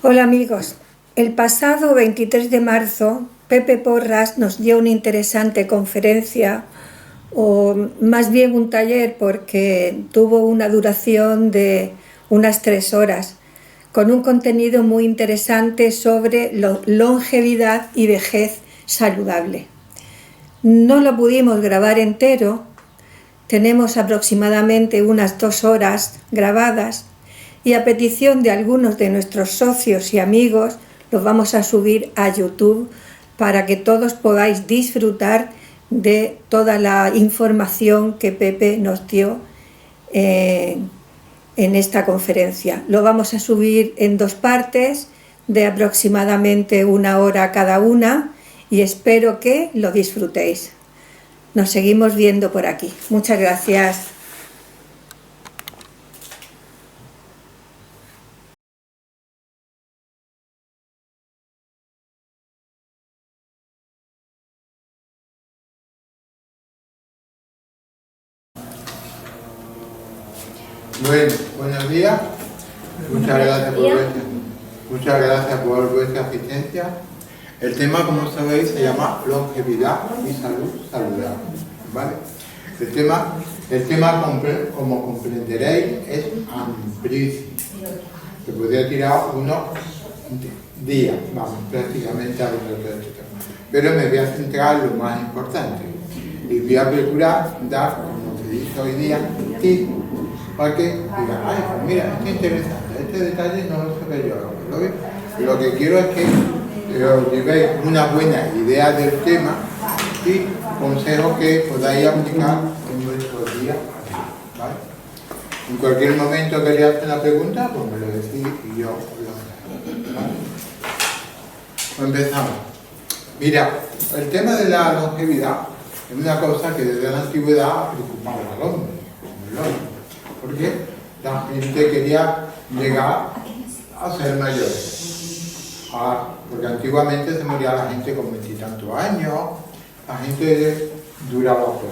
Hola amigos, el pasado 23 de marzo Pepe Porras nos dio una interesante conferencia, o más bien un taller, porque tuvo una duración de unas 3 horas, con un contenido muy interesante sobre longevidad y vejez saludable. No lo pudimos grabar entero, tenemos aproximadamente unas 2 horas grabadas, y a petición de algunos de nuestros socios y amigos los vamos a subir a YouTube para que todos podáis disfrutar de toda la información que Pepe nos dio en esta conferencia. Lo vamos a subir en 2 partes de aproximadamente 1 hora cada una y espero que lo disfrutéis. Nos seguimos viendo por aquí. Muchas gracias. Bueno, buenos días. Muchas gracias por vuestra asistencia. El tema, como sabéis, se llama longevidad y salud saludable, ¿vale? El tema, como comprenderéis, es amplísimo. Se podría tirar unos días, vamos, prácticamente a hablar de este tema. Pero me voy a centrar en lo más importante. Y voy a procurar dar, como se dice hoy día, tips para que digan, ay, pues mira, es interesante, este detalle no lo sabía yo. Lo que quiero es que os llevéis una buena idea del tema y consejos que podáis aplicar en vuestros días, ¿vale? En cualquier momento queréis hacer una pregunta, pues me lo decís y yo lo haré, ¿vale? Pues empezamos. Mira, el tema de la longevidad es una cosa que desde la antigüedad preocupaba al hombre, porque la gente quería llegar a ser mayores. Porque antiguamente se moría la gente con 20 y tantos años, la gente duraba poco.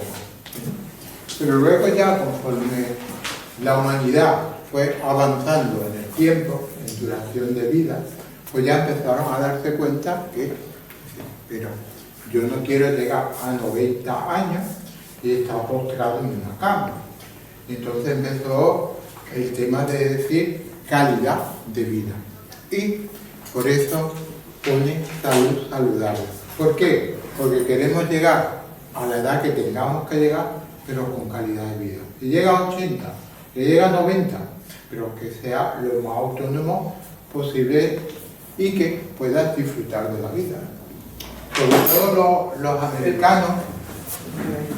Pero luego ya, conforme la humanidad fue avanzando en el tiempo, en duración de vida, pues ya empezaron a darse cuenta que, pero yo no quiero llegar a 90 años y estar postrado en una cama. Entonces empezó el tema de decir calidad de vida. Y por eso pone salud saludable. ¿Por qué? Porque queremos llegar a la edad que tengamos que llegar, pero con calidad de vida. Si llega a 80, que llega a 90, pero que sea lo más autónomo posible y que puedas disfrutar de la vida. Sobre todo los americanos,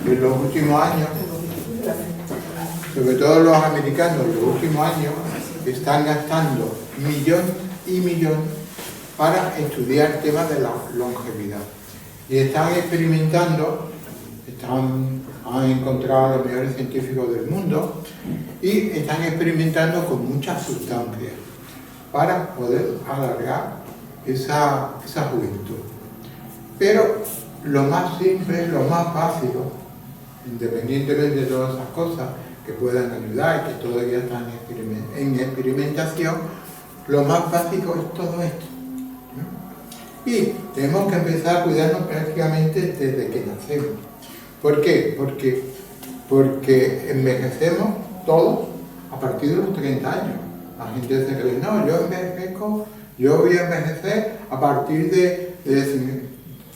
en los últimos años, están gastando millones y millones para estudiar temas de la longevidad. Y están experimentando, han encontrado a los mejores científicos del mundo y están experimentando con muchas sustancias para poder alargar esa juventud. Pero lo más simple, lo más básico, independientemente de todas esas cosas que puedan ayudar y que todavía están en experimentación, lo más básico es todo esto, ¿no? Y tenemos que empezar a cuidarnos prácticamente desde que nacemos. ¿Por qué? Porque envejecemos todos a partir de los 30 años. La gente se cree, no, yo voy a envejecer a partir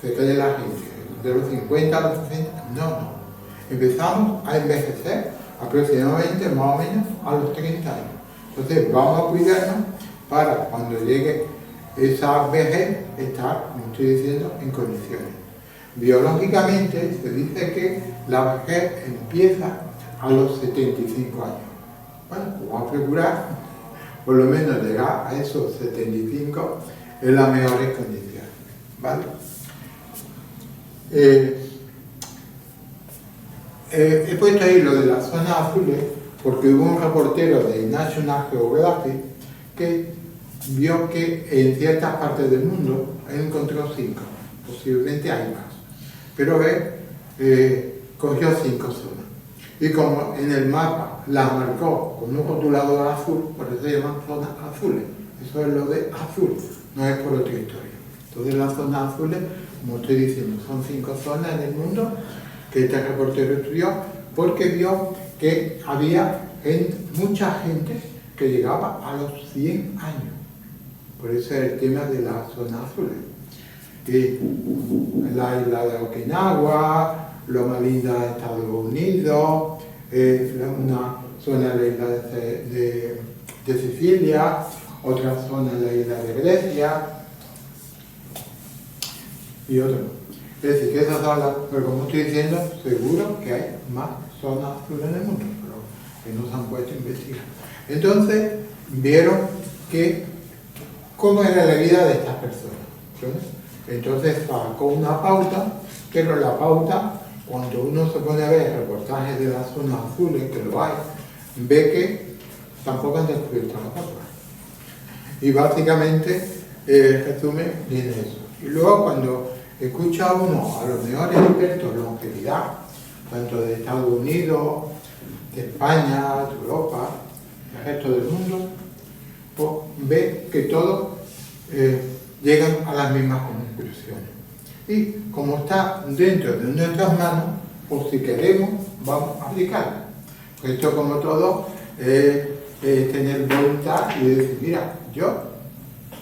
se cree la gente, de los 50 a los 60. No. Empezamos a envejecer aproximadamente más o menos a los 30 años. Entonces vamos a cuidarnos para cuando llegue esa vejez estar, como estoy diciendo, en condiciones. Biológicamente se dice que la vejez empieza a los 75 años. Bueno, pues vamos a procurar por lo menos llegar a esos 75 en las mejores condiciones, ¿vale? He puesto ahí lo de las zonas azules porque hubo un reportero de National Geographic que vio que en ciertas partes del mundo encontró 5, posiblemente hay más, pero cogió 5 zonas y como en el mapa las marcó con un rotulador azul, por eso se llaman zonas azules, Eso es lo de azul, no es por otra historia. Entonces las zonas azules, como estoy diciendo, son 5 zonas en el mundo que este reportero estudió porque vio que había mucha gente que llegaba a los 100 años. Por eso es el tema de las zonas azules. Y la isla de Okinawa, Loma Linda de Estados Unidos, una zona de la isla de Sicilia, otra zona de la isla de Grecia y otra. Es decir, que esas son las, pero como estoy diciendo, seguro que hay más zonas azules en el mundo, pero que no se han puesto a investigar. Entonces, vieron que cómo era la vida de estas personas. Entonces sacó una pauta, pero la pauta, cuando uno se pone a ver reportajes de las zonas azules, que lo hay, ve que tampoco han descubierto la pauta. Y básicamente, el resumen viene eso. Y luego cuando escucha uno a los mejores expertos en longevidad, tanto de Estados Unidos, de España, de Europa, del resto del mundo, pues ve que todos llegan a las mismas conclusiones. Y como está dentro de nuestras manos, pues si queremos, vamos a aplicarlo. Esto, como todo, es tener voluntad y decir, mira, yo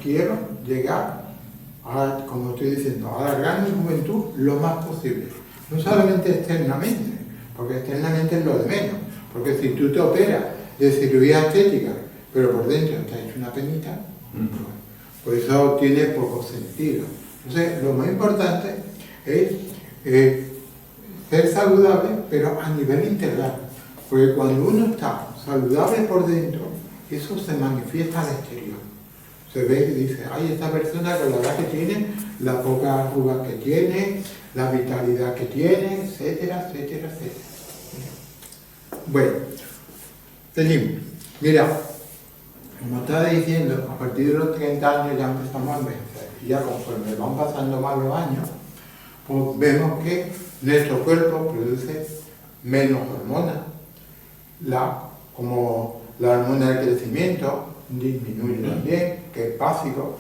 quiero llegar a, como estoy diciendo, a alargar mi juventud lo más posible. No solamente externamente, porque externamente es lo de menos. Porque si tú te operas de cirugía estética, pero por dentro te has hecho una penita, pues eso tiene poco sentido. Entonces, lo más importante es ser saludable, pero a nivel integral. Porque cuando uno está saludable por dentro, eso se manifiesta al exterior. Se ve y dice, ay, esta persona con la edad que tiene, la poca arrugas que tiene, la vitalidad que tiene, etcétera, etcétera, etcétera. Bueno, seguimos. Mira, como estaba diciendo, a partir de los 30 años ya empezamos a envejecer. Y ya conforme van pasando más los años, pues vemos que nuestro cuerpo produce menos hormonas. Como la hormona del crecimiento disminuye también, que es básico,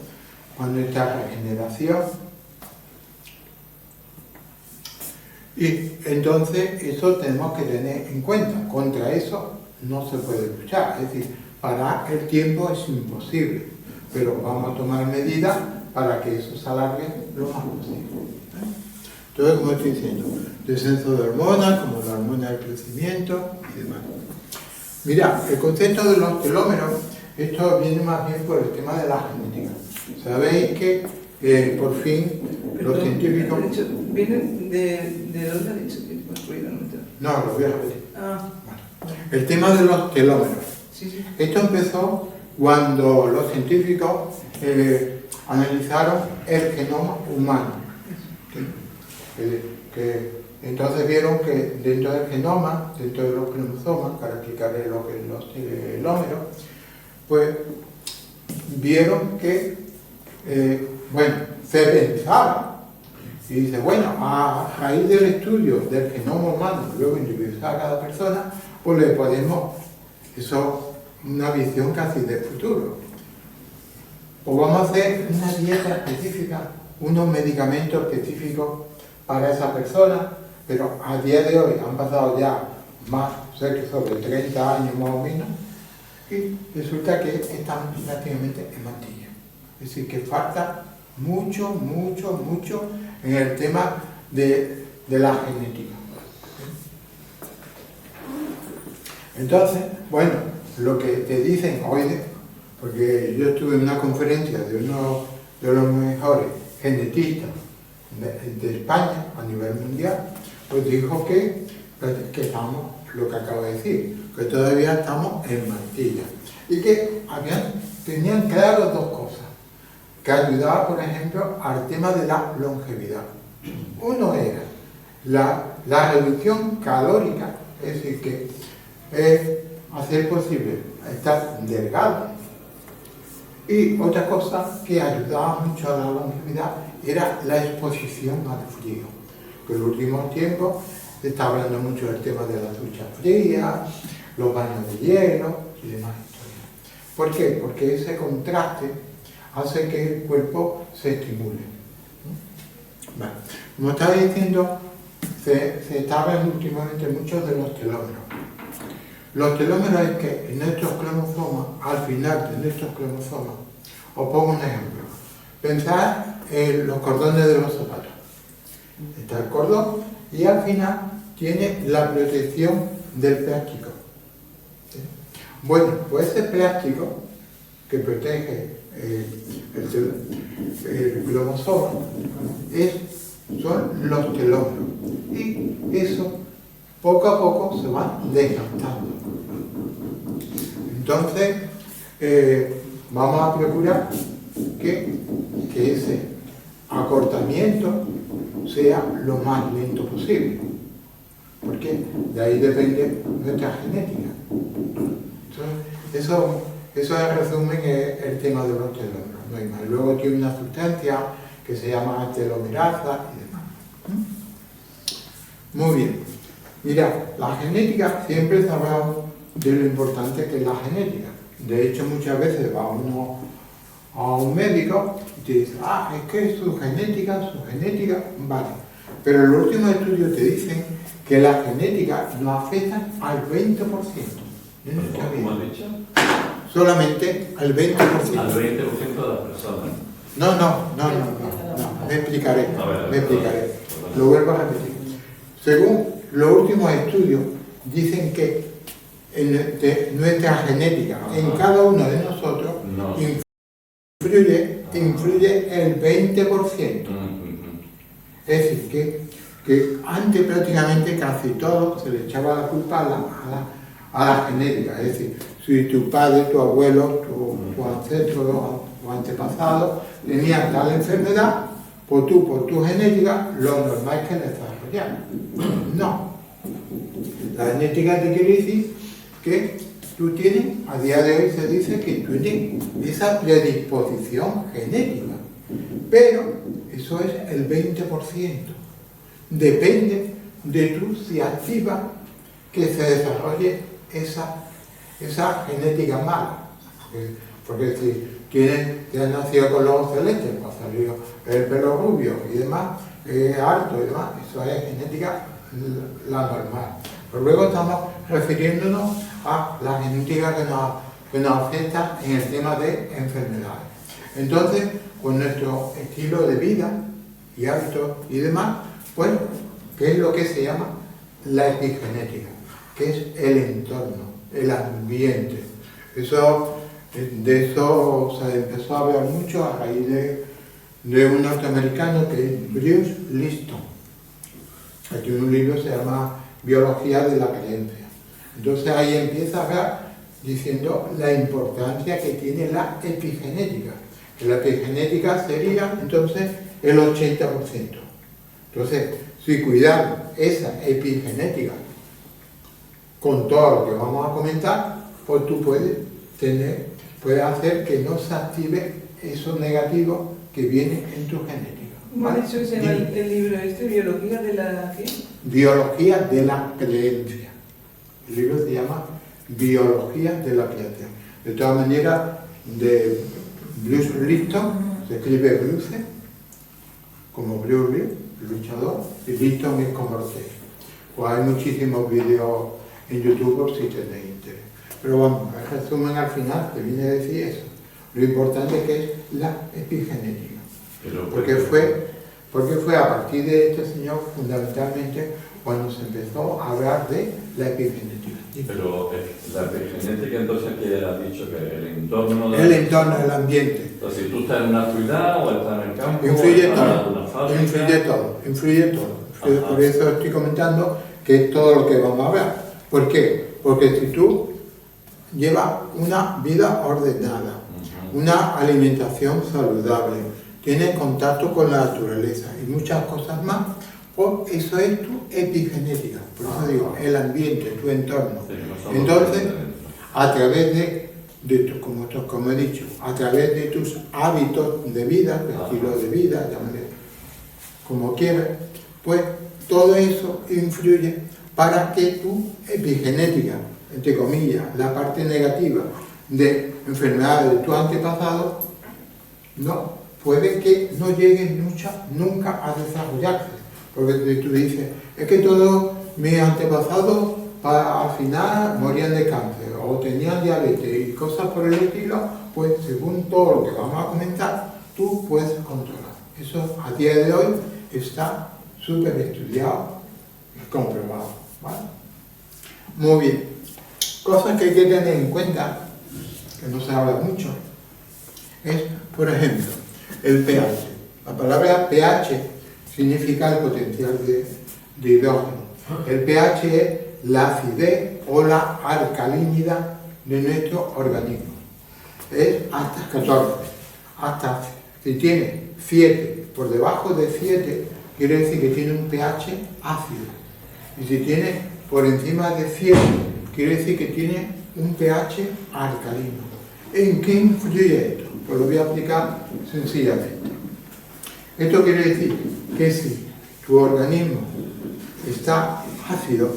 cuando está regeneración. Y entonces eso tenemos que tener en cuenta. Contra eso no se puede luchar. Es decir, parar el tiempo es imposible, pero vamos a tomar medidas para que eso se alargue lo más posible. Entonces, como estoy diciendo, descenso de hormonas, como la hormona del crecimiento y demás. Mira, el concepto de los telómeros, esto viene más bien por el tema de la genética. Sabéis que por fin los científicos... ¿Viene de dónde ha dicho que hemos ruido? No, lo voy a repetir. Bueno. El tema de los telómeros. Sí. Esto empezó cuando los científicos analizaron el genoma humano. ¿Sí? Entonces vieron que dentro del genoma, dentro de los cromosomas, para explicarles lo que es los telómeros, pues vieron que, se pensaba, y dice, bueno, a raíz del estudio del genoma humano, luego individualizar a cada persona, pues le podemos, eso, una visión casi del futuro. Pues vamos a hacer una dieta específica, unos medicamentos específicos para esa persona, pero a día de hoy han pasado ya más, sé que sobre 30 años más o menos, y resulta que están prácticamente en mantilla. Es decir, que falta mucho en el tema de la genética. Entonces, bueno, lo que te dicen hoy, porque yo estuve en una conferencia de uno de los mejores genetistas de España a nivel mundial, pues dijo que estamos, lo que acabo de decir, que todavía estamos en mantilla y que tenían claro dos cosas que ayudaban, por ejemplo, al tema de la longevidad. Uno era la reducción calórica, es decir, que hacer posible estar delgado. Y otra cosa que ayudaba mucho a la longevidad era la exposición al frío. Que en los últimos tiempos se está hablando mucho del tema de la ducha fría, los baños de hielo y demás historias. ¿Por qué? Porque ese contraste hace que el cuerpo se estimule. Vale. Como estaba diciendo, se hablan últimamente mucho de los telómeros. Los telómeros es que en nuestros cromosomas, al final de nuestros cromosomas, os pongo un ejemplo. Pensad en los cordones de los zapatos. Está el cordón y al final tiene la protección del plástico. ¿Sí? Bueno, pues ese plástico que protege el cromosoma son los telómeros. Y eso poco a poco se va desgastando. Entonces, vamos a procurar que ese acortamiento sea lo más lento posible, porque de ahí depende nuestra genética. Entonces, eso en resumen es el tema de los telómeros. No hay más. Luego tiene una sustancia que se llama telomerasa y demás. Muy bien. Mira, la genética, siempre se ha hablado de lo importante que es la genética. De hecho, muchas veces va uno a un médico y te dice, es que su genética, vale. Pero los últimos estudios te dicen que la genética nos afecta al 20% de nuestra vida. ¿Cómo has dicho? Solamente al 20%. Al 20% de las personas. No, me explicaré. A ver. Lo vuelvo a repetir. Según los últimos estudios, dicen que en nuestra genética, en cada uno de nosotros, influye el 20%. Es decir, que antes prácticamente casi todo se le echaba la culpa a la genética. Es decir, si tu padre, tu abuelo, tu ancestro, tu antepasado tenían tal enfermedad, pues tú, por tu genética, lo normal es que desarrollaran. No. La genética te quiere decir que tú tienes, a día de hoy se dice que tú tienes esa predisposición genética, pero eso es el 20%. Depende de tú si activas que se desarrolle esa genética mala. Porque si te has nacido con los ojos celestes, pues ha salido el pelo rubio y demás, alto y demás, eso es genética la normal. Pero luego estamos refiriéndonos a la genética que nos afecta en el tema de enfermedades. Entonces, con nuestro estilo de vida y hábitos y demás, pues, ¿qué es lo que se llama la epigenética? Que es el entorno, el ambiente. De eso se empezó a hablar mucho a raíz de un norteamericano que es Bruce Lipton. Aquí en un libro se llama Biología de la Creencia. Entonces ahí empieza a hablar diciendo la importancia que tiene la epigenética. Que la epigenética sería entonces el 80%. Entonces, si cuidamos esa epigenética con todo lo que vamos a comentar, pues tú puedes hacer que no se active eso negativo que viene en tu genética. ¿Cómo has dicho que se llama el libro este? ¿Biología de la qué? Biología de la creencia. El libro se llama Biología de la creencia. De todas maneras, de Bruce Lipton, se escribe Bruce, como Bruce Lee, luchador, y Lipton es como Ortega. Pues hay muchísimos vídeos en YouTube por si tenéis interés. Pero vamos, el resumen al final te viene a decir eso. Lo importante que es la epigenética. Porque fue a partir de este señor fundamentalmente cuando se empezó a hablar de la epigenética. Pero la epigenética entonces que has dicho que el entorno... El entorno, el ambiente. Entonces, si tú estás en una ciudad o estás en el campo... Influye o estás en una fábrica, influye todo. Por eso estoy comentando que es todo lo que vamos a hablar. ¿Por qué? Porque si tú llevas una vida ordenada, una alimentación saludable, tienes contacto con la naturaleza y muchas cosas más, pues eso es tu epigenética. Por eso digo, el ambiente, tu entorno. Entonces, a través como he dicho, a través de tus hábitos de vida, tu estilo de vida, llámale como quieras, pues todo eso influye para que tu epigenética, entre comillas, la parte negativa de enfermedades de tu antepasado, no, puede que no lleguen nunca a desarrollarse. Porque tú dices, es que todos mis antepasados al final morían de cáncer o tenían diabetes y cosas por el estilo, pues según todo lo que vamos a comentar, tú puedes controlar. Eso a día de hoy está súper estudiado y comprobado, ¿vale? Muy bien. Cosas que hay que tener en cuenta, que no se habla mucho, es, por ejemplo, el pH. La palabra pH significa el potencial de hidrógeno. El pH es la acidez o la alcalinidad de nuestro organismo. Es hasta 14. Hasta, si tiene 7, por debajo de 7, quiere decir que tiene un pH ácido. Y si tiene por encima de 7, quiere decir que tiene un pH alcalino. ¿En qué influye esto? Pues lo voy a explicar sencillamente. Esto quiere decir que si tu organismo está ácido,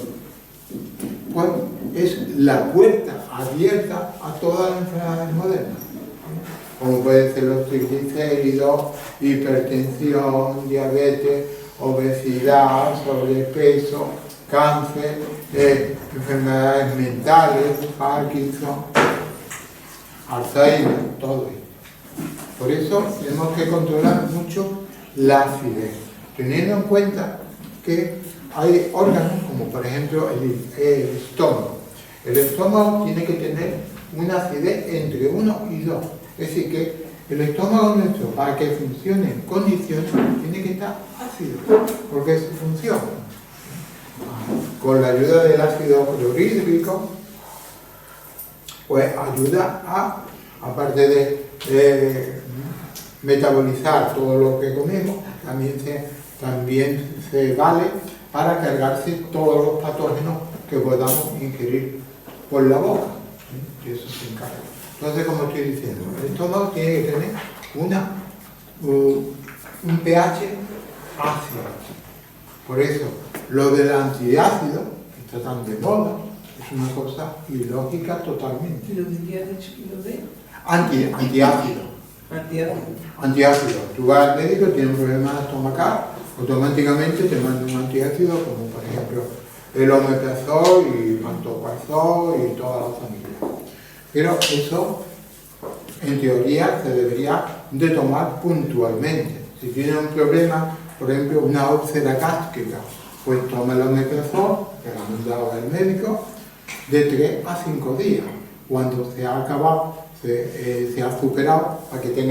pues es la puerta abierta a todas las enfermedades modernas, como pueden ser los triglicéridos, hipertensión, diabetes, obesidad, sobrepeso, cáncer, enfermedades mentales, Parkinson, Alzheimer, todo esto. Por eso tenemos que controlar mucho la acidez, teniendo en cuenta que hay órganos como por ejemplo el estómago. El estómago tiene que tener una acidez entre 1 y 2. Es decir, que el estómago nuestro, para que funcione en condiciones, tiene que estar ácido, porque es su función. Con la ayuda del ácido clorhídrico, pues ayuda a, aparte de metabolizar todo lo que comemos, también se vale para cargarse todos los patógenos que podamos ingerir por la boca. Y eso se encarga. Entonces, como estoy diciendo, el estómago tiene que tener un pH ácido. Por eso, lo del antiácido, que está tan de moda, es una cosa ilógica totalmente. ¿Y lo de qué has dicho? ¿Lo de? Antiácido. Antiácido. Tú vas al médico, tienes un problema estomacal, automáticamente te mandan un antiácido, como por ejemplo el omeprazol y pantoprazol y toda la familia. Pero eso, en teoría, se debería de tomar puntualmente. Si tienes un problema, por ejemplo, una úlcera gástrica, pues toma el omeprazol, que lo ha mandado el médico, de 3 a 5 días. Cuando se ha acabado, se ha superado, para que en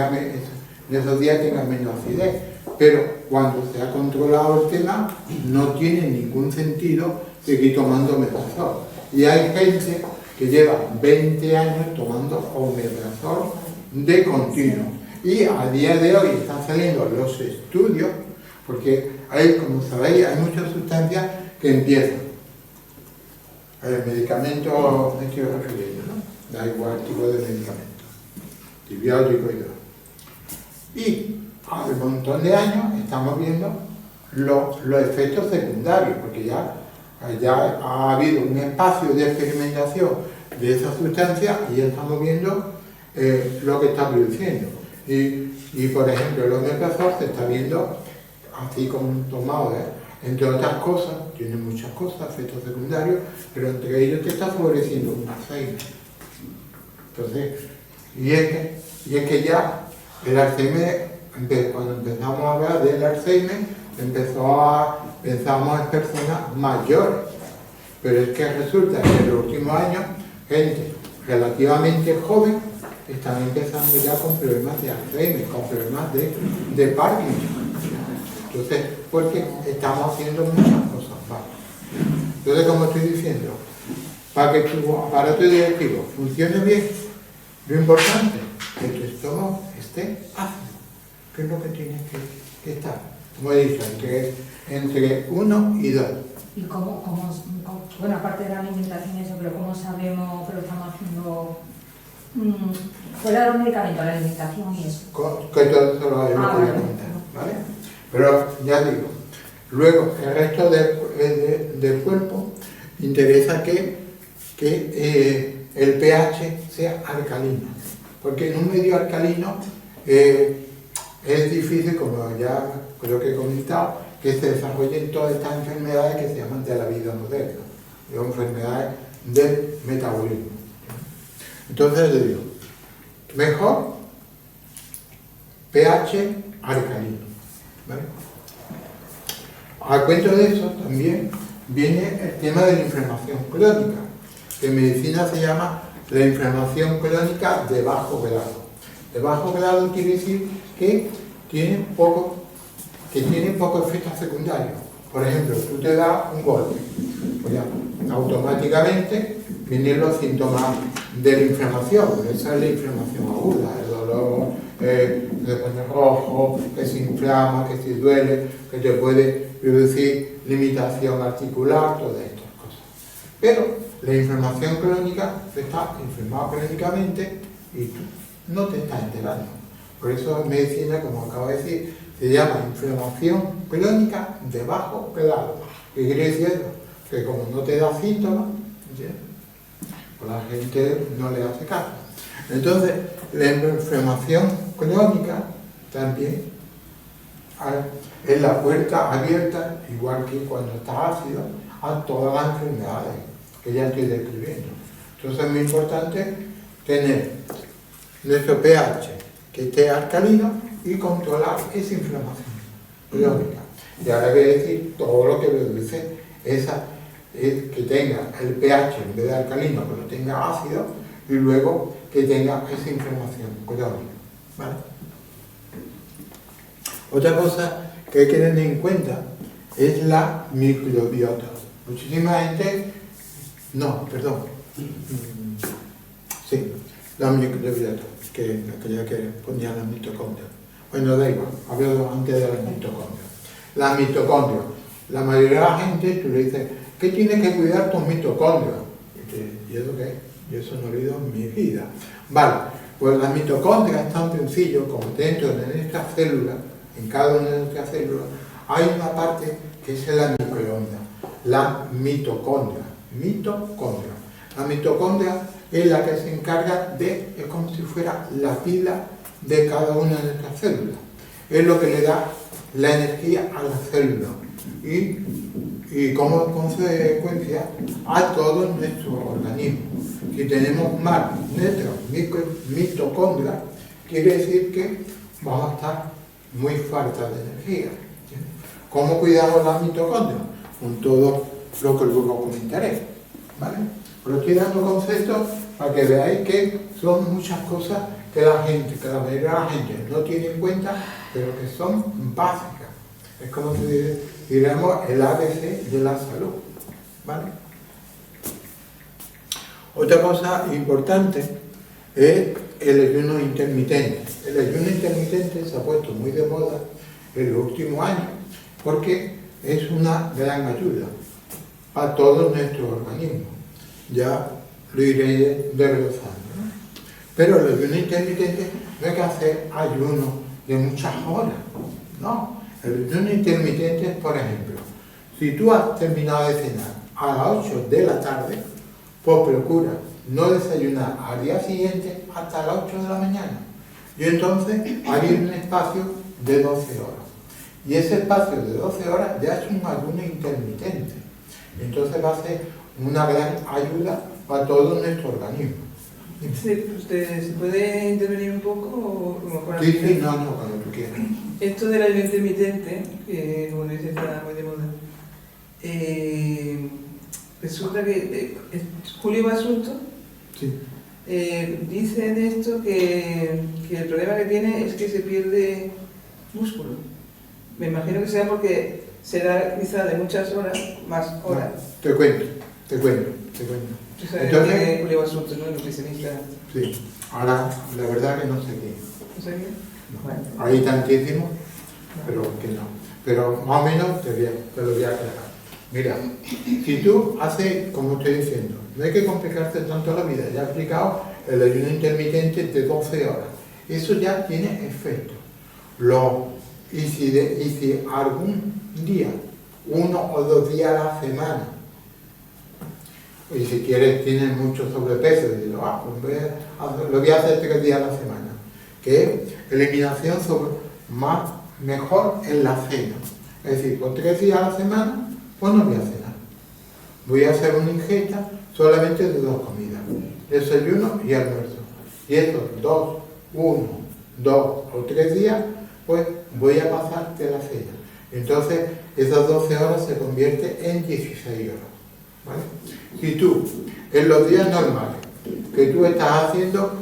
esos días tenga menos acidez. Pero cuando se ha controlado el tema, no tiene ningún sentido seguir tomando omeprazol. Y hay gente que lleva 20 años tomando omeprazol de continuo. Y a día de hoy están saliendo los estudios, porque hay, como sabéis, hay muchas sustancias que empiezan. El medicamento, me estoy refiriendo, ¿no? Da igual tipo de medicamento, antibiótico y todo. Y hace un montón de años estamos viendo los efectos secundarios, porque ya ha habido un espacio de experimentación de esa sustancia y ya estamos viendo lo que está produciendo. Y por ejemplo, el omeprazol se está viendo así como tomado, entre otras cosas, tiene muchas cosas, efectos secundarios, pero entre ellos te está favoreciendo un Alzheimer. Entonces, y es que ya el Alzheimer, cuando empezamos a hablar del Alzheimer, pensamos en personas mayores, pero es que resulta que en los últimos años, gente relativamente joven están empezando ya con problemas de Alzheimer, con problemas de Parkinson. Entonces, porque estamos haciendo muchas cosas mal. Entonces, como estoy diciendo, para que tu aparato digestivo funcione bien, lo importante es que tu estómago esté ácido, que es lo que tiene que estar. Como he dicho, entre 1 y 2. ¿Y bueno, aparte de la alimentación y eso, pero cómo sabemos que lo estamos haciendo fuera de los medicamentos, la alimentación y eso? Que todo eso lo voy a comentar, ¿vale? Pero ya digo, luego el resto del cuerpo interesa que el pH sea alcalino, porque en un medio alcalino es difícil, como ya creo que he comentado, que se desarrollen todas estas enfermedades que se llaman de la vida moderna, enfermedades del metabolismo. Entonces le digo, mejor pH alcalino, ¿vale? A cuento de eso también viene el tema de la inflamación crónica, que en medicina se llama la inflamación crónica de bajo grado. De bajo grado quiere decir que tiene poco efecto secundario. Por ejemplo, tú te das un golpe, pues ya, automáticamente vienen los síntomas de la inflamación. Esa es la inflamación aguda, el dolor, que se pone rojo, que se inflama, que se duele, que te puede producir limitación articular, todas estas cosas. Pero la inflamación crónica, te está inflamado crónicamente y tú no te estás enterando. Por eso en medicina, como acabo de decir, se llama inflamación crónica de bajo grado. ¿Qué quiere decir eso? Que como no te da síntomas, pues la gente no le hace caso. Entonces, la inflamación crónica también es la puerta abierta, igual que cuando está ácido, a todas las enfermedades que ya estoy describiendo. Entonces es muy importante tener nuestro pH que esté alcalino y controlar esa inflamación crónica. Y ahora voy a decir todo lo que produce que tenga el pH en vez de alcalino, que lo tenga ácido, y luego que tenga esa inflamación crónica, ¿vale? Otra cosa que hay que tener en cuenta es la microbiota. Muchísima gente... Sí, la microbiota, que aquella que ponía las mitocondrias. Bueno, da igual, hablo antes de las mitocondrias. Las mitocondrias. La mayoría de la gente, tú le dices, ¿qué tienes que cuidar tus mitocondrias? ¿Y eso qué? Yo eso no he oído en mi vida. Vale, pues las mitocondrias es tan sencillo como dentro de nuestras células, en cada una de nuestras células, hay una parte que es la microonda, la mitocondria. La mitocondria es la que se encarga es como si fuera la pila de cada una de nuestras células. Es lo que le da la energía a la célula y como consecuencia a todo nuestro organismo. Si tenemos más nuestras mitocondrias, quiere decir que vamos a estar muy falta de energía. ¿Cómo cuidamos las mitocondrias? Con todo lo que luego comentaré, ¿vale? Pero estoy dando conceptos para que veáis que son muchas cosas que la mayoría de la gente no tiene en cuenta, pero que son básicas. Es como si diríamos el ABC de la salud, ¿vale? Otra cosa importante es el ayuno intermitente. El ayuno intermitente se ha puesto muy de moda en los últimos años porque es una gran ayuda para todo nuestro organismo. Ya lo iré desglosando, ¿no? Pero el ayuno intermitente no hay que hacer ayuno de muchas horas, no. El ayuno intermitente es, por ejemplo, si tú has terminado de cenar a las 8 de la tarde, pues procura no desayunar al día siguiente hasta las 8 de la mañana. Y entonces hay un espacio de 12 horas. Y ese espacio de 12 horas ya es un ayuno intermitente. Entonces va a ser una gran ayuda para todo nuestro organismo. Sí, ¿usted se puede intervenir un poco? O mejor Sí, no, cuando tú quieras. Esto del ayuno intermitente, que como dice está muy de moda, resulta que Julio Basulto dice en esto que el problema que tiene es que se pierde músculo. Me imagino que sea porque será quizá de muchas horas, más horas. Te cuento. Entonces, Julio Basulto, ¿no? El nutricionista. Sí, ahora la verdad que no sé qué. ¿No sé qué? No. Bueno. Hay tantísimo, pero que no. Pero más o menos te lo voy a aclarar. Mira, si tú haces, como estoy diciendo, no hay que complicarse tanto la vida. Ya he explicado el ayuno intermitente de 12 horas. Eso ya tiene efecto. Y si algún día, 1 o 2 días a la semana, Y si quieres, tienes mucho sobrepeso, y dices, pues lo voy a hacer 3 días a la semana. Que es eliminación mejor en la cena. Es decir, por 3 días a la semana, pues no voy a cenar. Voy a hacer una ingesta solamente de 2 comidas, desayuno y almuerzo. Y estos 1, 2 o 3 días, pues voy a pasar de la cena. Entonces, esas 12 horas se convierten en 16 horas. ¿Vale? Si tú, en los días normales, que tú estás haciendo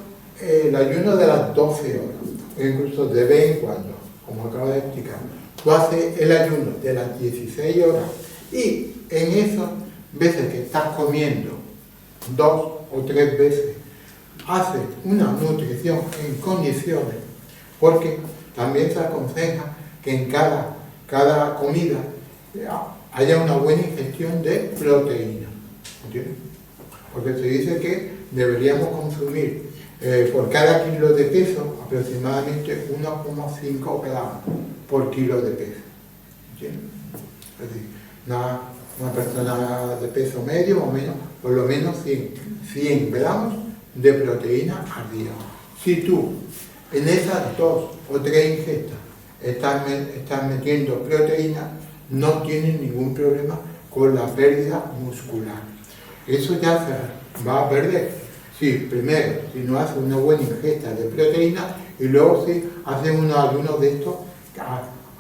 el ayuno de las 12 horas, o incluso de vez en cuando, como acabo de explicar, tú haces el ayuno de las 16 horas y en esas veces que estás comiendo 2 o 3 veces, haces una nutrición en condiciones, porque también se aconseja que en cada comida haya una buena ingestión de proteína. ¿Entiendes? Porque se dice que deberíamos consumir por cada kilo de peso aproximadamente 1,5 gramos por kilo de peso. ¿Entiendes? Es decir, una persona de peso medio o menos, por lo menos 100 gramos de proteína al día. Si tú en esas 2 o 3 ingestas estás metiendo proteína, no tienes ningún problema con la pérdida muscular. Eso ya se va a perder. Sí, primero, si no haces una buena ingesta de proteína y luego si haces un ayuno de estos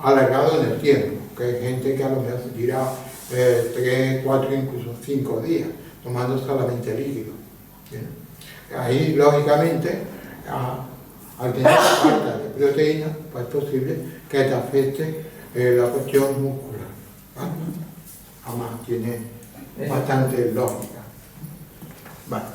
alargado en el tiempo, que hay gente que a lo mejor se tira 3, 4, incluso 5 días tomando solamente líquido. ¿Bien? Ahí, lógicamente, al tener falta de proteína, pues es posible que te afecte la cuestión muscular. ¿Vale? Además, tiene bastante lógica. Vale.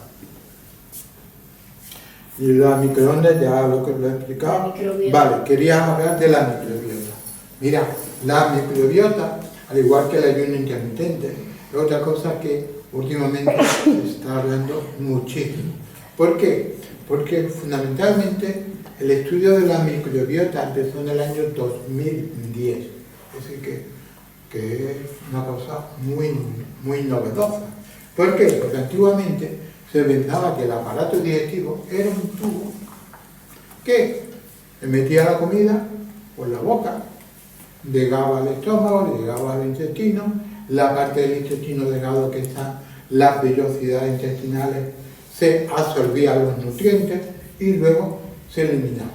Y la microondas, ya lo que lo he explicado. Vale, quería hablar de la microbiota. Mira, la microbiota, al igual que el ayuno intermitente, es otra cosa que últimamente se está hablando muchísimo. ¿Por qué? Porque fundamentalmente el estudio de la microbiota empezó en el año 2010. Es decir, que es una cosa muy novedosa. ¿Por qué? Porque antiguamente se pensaba que el aparato digestivo era un tubo que metía la comida por la boca, llegaba al estómago, llegaba al intestino, la parte del intestino delgado que están las vellosidades intestinales se absorbían los nutrientes y luego se eliminaban.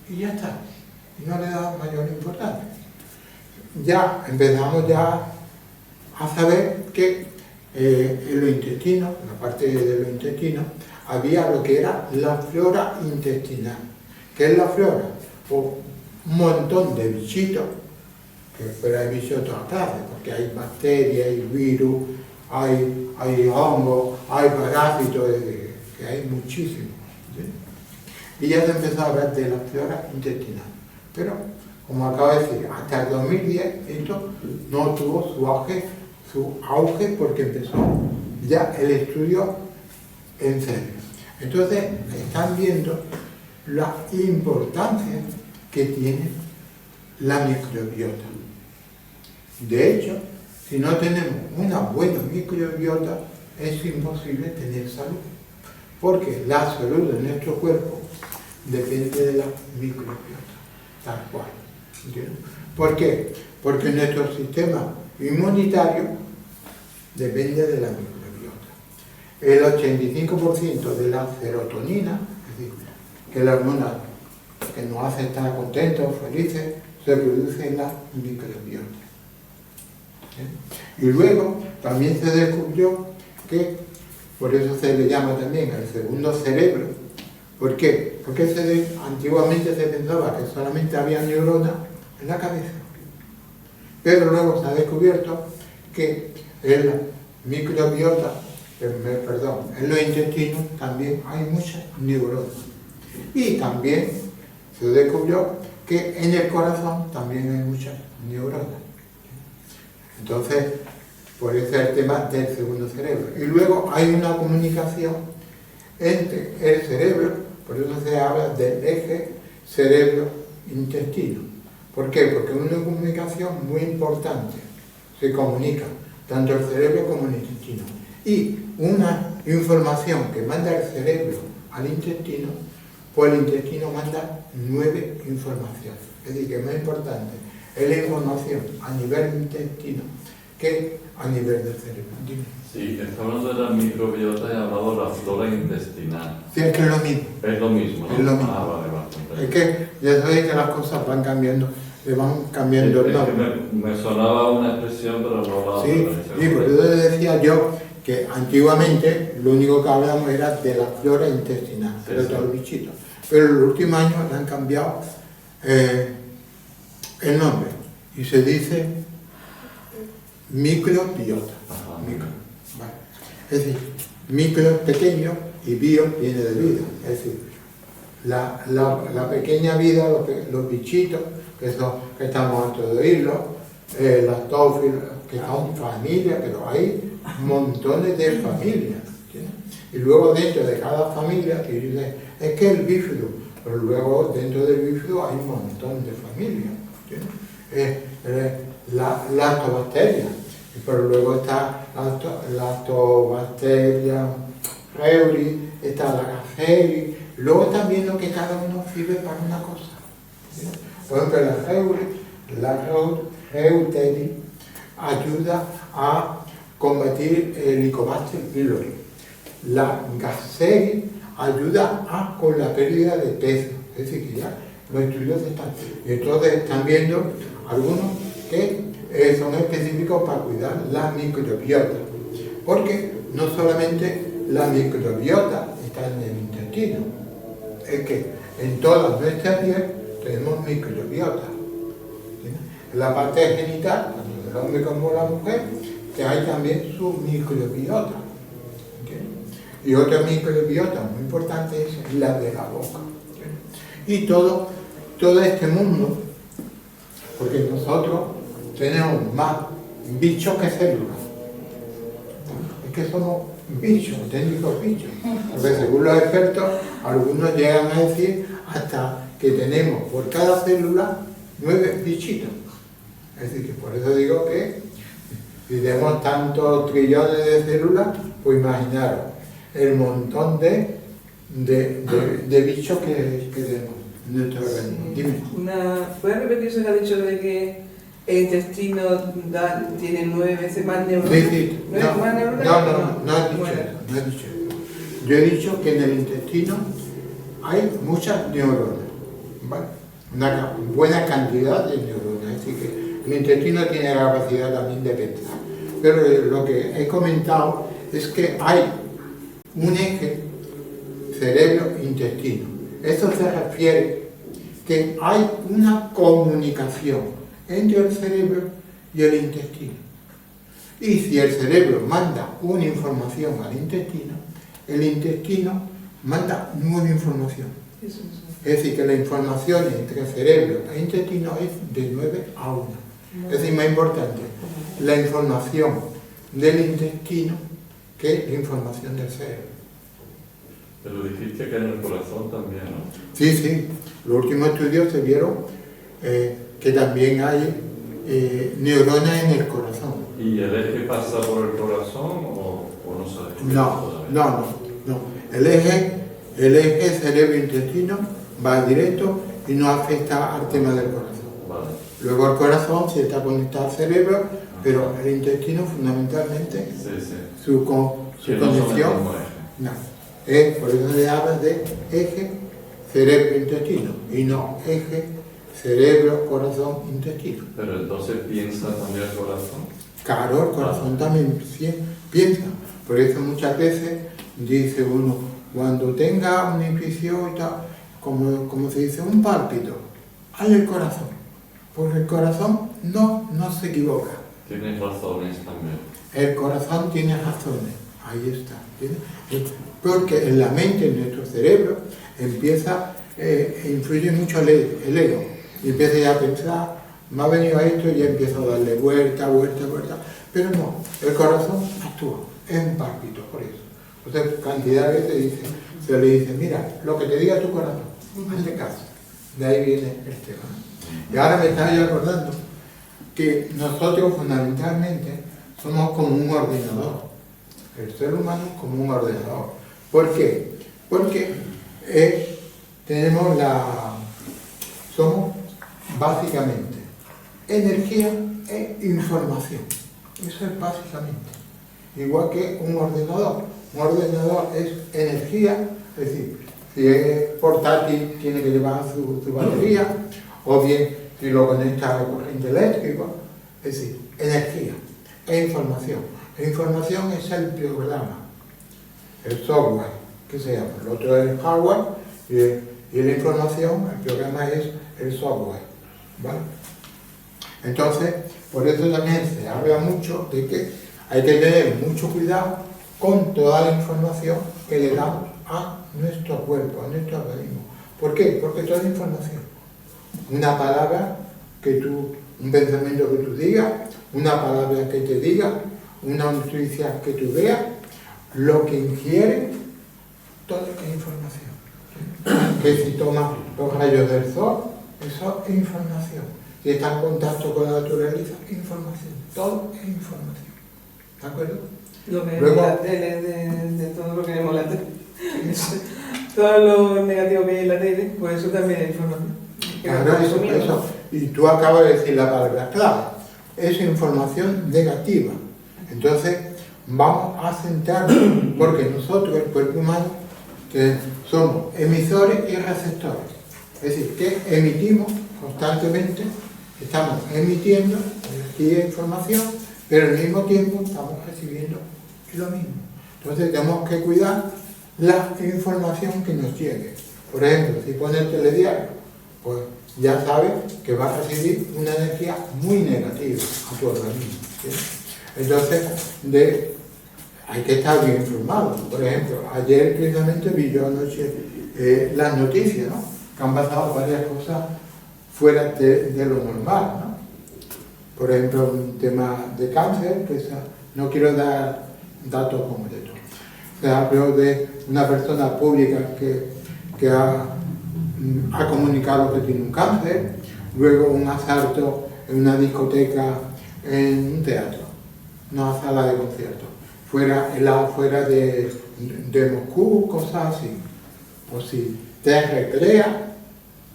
Y ya está, y no le daba mayor importancia. Ya empezamos ya a saber que en los intestinos, en la parte de los intestinos, había lo que era la flora intestinal. ¿Qué es la flora? Pues un montón de bichitos, pero hay bichos de todas clases, porque hay bacterias, hay virus, hay hongos, hay parásitos, que hay muchísimos. ¿Sí? Y ya se empezó a hablar de la flora intestinal. Pero, como acabo de decir, hasta el 2010 esto no tuvo su auge porque empezó ya el estudio en serio. Entonces, están viendo la importancia que tiene la microbiota. De hecho, si no tenemos una buena microbiota, es imposible tener salud. Porque la salud de nuestro cuerpo depende de la microbiota, tal cual. ¿Entiendes? ¿Por qué? Porque nuestro sistema inmunitario depende de la microbiota. El 85% de la serotonina, es decir, que es la hormona que nos hace estar contentos, felices, se produce en la microbiota. ¿Sí? Y luego también se descubrió que, por eso se le llama también el segundo cerebro. ¿Por qué? Porque antiguamente se pensaba que solamente había neuronas en la cabeza. Pero luego se ha descubierto que en la microbiota, en los intestinos también hay muchas neuronas. Y también se descubrió que en el corazón también hay muchas neuronas. Entonces, por eso es el tema del segundo cerebro. Y luego hay una comunicación entre el cerebro, por eso se habla del eje cerebro-intestino. ¿Por qué? Porque es una comunicación muy importante. Se comunica tanto el cerebro como el intestino. Y una información que manda el cerebro al intestino, pues el intestino manda 9 informaciones. Es decir, que es más importante es la información a nivel del intestino que a nivel del cerebro. Dime. Sí, está hablando de la microbiota llamado la flora intestinal. Sí, es que es lo mismo. Es lo mismo, ¿no? Es lo mismo. Ah, vale. Es que ya sabéis que las cosas van cambiando, le van cambiando el Es que nombre. me sonaba una expresión, pero no la Sí, por eso decía yo que antiguamente lo único que hablábamos era de la flora intestinal, Sí, de sí. todos los bichitos. Pero en los últimos años le han cambiado el nombre y se dice microbiota. Ajá. Micro, ¿vale? Es decir, micro pequeño y bio viene de vida. Es decir, la pequeña vida, los bichitos que estamos hartos de oírlo, las tófilas, que son familias, pero hay montones de familias. ¿Sí? Y luego dentro de cada familia, que dice, es que el bífido, pero luego dentro del bífido hay un montón de familias. ¿Sí? La lactobacteria, pero luego está lactobacteria reuri, está la Gasseri, luego también lo que cada uno sirve para una cosa. ¿Sí? Por ejemplo, la Reuteri ayuda a combatir el Helicobacter pylori. La Gasseri ayuda con la pérdida de peso. Es decir, que ya los estudios están. Y entonces están viendo algunos que son específicos para cuidar la microbiota. Porque no solamente la microbiota está en el intestino, es que en toda nuestra piel tenemos microbiota. ¿Sí? En la parte genital, tanto del hombre como la mujer, que hay también su microbiota. ¿Sí? Y otra microbiota muy importante es la de la boca. ¿Sí? Y todo este mundo, porque nosotros tenemos más bichos que células. Es que somos bichos, auténticos bichos. Porque según los expertos, algunos llegan a decir hasta que tenemos por cada célula 9 bichitos. Es decir, que por eso digo que si tenemos tantos trillones de células, pues imaginaros el montón de bichos que tenemos en nuestro organismo. Dime. ¿Puedes repetir eso que ha dicho de que el intestino tiene 9 veces más neuronas? Sí. ¿9 más neuronas? No he dicho eso, no he dicho eso. Yo he dicho que en el intestino hay muchas neuronas, ¿vale? Una buena cantidad de neuronas, así que el intestino tiene la capacidad también de pensar. Pero lo que he comentado es que hay un eje cerebro-intestino. Eso se refiere que hay una comunicación entre el cerebro y el intestino. Y si el cerebro manda una información al intestino, el intestino manda nueva información. Eso. Es decir, que la información entre cerebro e intestino es de 9 a 1. Es decir, más importante, la información del intestino que la información del cerebro. Pero dijiste que en el corazón también, ¿no? Sí. Los últimos estudios se vieron que también hay neuronas en el corazón. ¿Y el eje pasa por el corazón o no sabes? No. El eje cerebro-intestino va directo y no afecta al tema del corazón. Vale. Luego el corazón sí está conectado al cerebro, pero el intestino fundamentalmente, su conexión, no. Por eso se habla de eje cerebro-intestino y no eje cerebro-corazón-intestino. Pero entonces piensa también el corazón. Claro, el corazón también piensa. Por eso muchas veces dice uno, cuando tenga una intuición y tal, como se dice, un pálpito, hazle el corazón. Porque el corazón no se equivoca. Tienes razones también. El corazón tiene razones. Ahí está. ¿Entiendes? Porque en la mente, en nuestro cerebro, influye mucho el ego. Y empieza ya a pensar, me ha venido esto y ya empieza a darle vuelta. Pero no, el corazón actúa, es un pálpito por eso. Entonces, cantidad de veces se le dice, mira, lo que te diga tu corazón, hazle caso. De ahí viene el tema. Y ahora me estaba yo acordando que nosotros fundamentalmente somos como un ordenador. El ser humano es como un ordenador. ¿Por qué? Porque somos básicamente energía e información. Eso es básicamente. Igual que un ordenador. Un ordenador es energía, es decir, si es portátil tiene que llevar su batería, o bien si lo conecta a la corriente eléctrica, es decir, energía e información. La información es el programa, el software, que se llama. El otro es el hardware y la información, el programa es el software, ¿vale? Entonces, por eso también se habla mucho de que hay que tener mucho cuidado con toda la información que le damos a nuestro cuerpo, a nuestro organismo. ¿Por qué? Porque toda la información, una palabra un pensamiento que tú digas, una palabra que te diga, una noticia que tú veas, lo que ingiere, todo es información. Que si tomas los rayos del sol, eso es información. Si estás en contacto con la naturaleza, información. Todo es información. ¿De acuerdo? Lo que vemos en la tele, de todo lo que vemos en la tele. Todo lo negativo que hay en la tele, pues eso también es información. Claro, eso. Y tú acabas de decir la palabra clave. Es información negativa. Entonces, vamos a centrarnos, porque nosotros, el cuerpo humano, somos emisores y receptores. Es decir, que emitimos constantemente, estamos emitiendo energía e información, pero al mismo tiempo estamos recibiendo lo mismo. Entonces tenemos que cuidar la información que nos llegue. Por ejemplo, si pones el telediario, pues ya sabes que vas a recibir una energía muy negativa a tu organismo, ¿sí? Entonces, hay que estar bien informado. Por ejemplo, ayer precisamente vi yo anoche las noticias, ¿no? Que han pasado varias cosas fuera de lo normal, ¿no? Por ejemplo, un tema de cáncer, que no quiero dar datos concretos. Se habló de una persona pública que ha comunicado que tiene un cáncer, luego un asalto en una discoteca, en un teatro, una sala de conciertos, fuera de Moscú, cosas así. O si te recreas,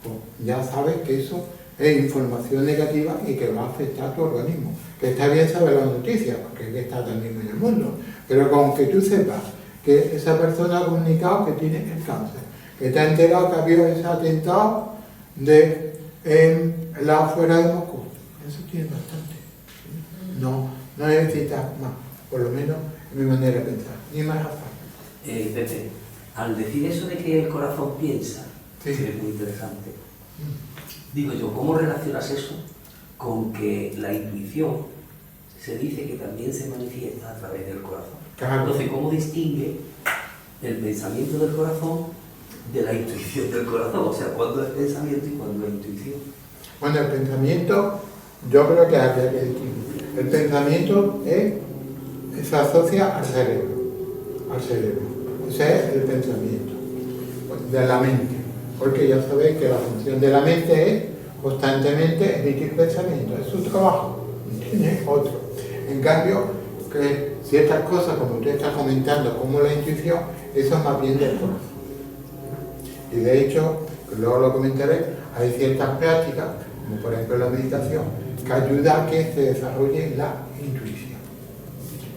pues ya sabes que eso es información negativa y que va a afectar a tu organismo. Que está bien saber las noticias, porque hay que estar también en el mundo, pero con que tú sepas que esa persona ha comunicado que tiene el cáncer, que te ha enterado que ha habido ese atentado en la afuera de Moscú, eso tiene bastante. No necesitas más, por lo menos en mi manera de pensar, ni más afán. Pepe, al decir eso de que el corazón piensa, sí, que es muy interesante, digo yo, ¿cómo relacionas eso con que la intuición se dice que también se manifiesta a través del corazón? Claro. Entonces, ¿cómo distingue el pensamiento del corazón de la intuición del corazón? O sea, ¿cuándo es pensamiento y cuándo es intuición? Bueno, el pensamiento, yo creo que habría que distinguir. El pensamiento se asocia al cerebro. Ese es el pensamiento de la mente. Porque ya sabéis que la función de la mente es constantemente emitir pensamientos. Es su trabajo, no tiene otro. En cambio, que ciertas cosas, como usted está comentando, como la intuición, eso es más bien del corazón. Y de hecho, luego lo comentaré, hay ciertas prácticas, como por ejemplo la meditación, que ayuda a que se desarrolle la intuición.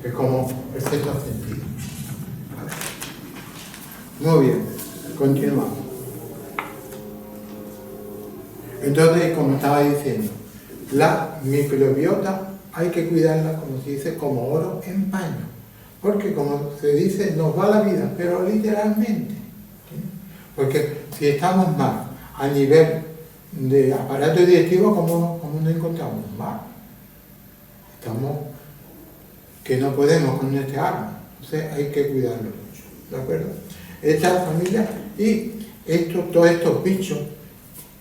Es como el sexto sentido. ¿Vale? Muy bien, continuamos. Entonces, como estaba diciendo, la microbiota hay que cuidarla, como se dice, como oro en paño. Porque, como se dice, nos va la vida, pero literalmente. ¿Sí? Porque si estamos mal a nivel de aparato digestivo, ¿cómo nos encontramos? Mal. Estamos que no podemos con nuestra alma. Entonces hay que cuidarlo mucho. ¿De acuerdo? Esta familia y todos estos bichos,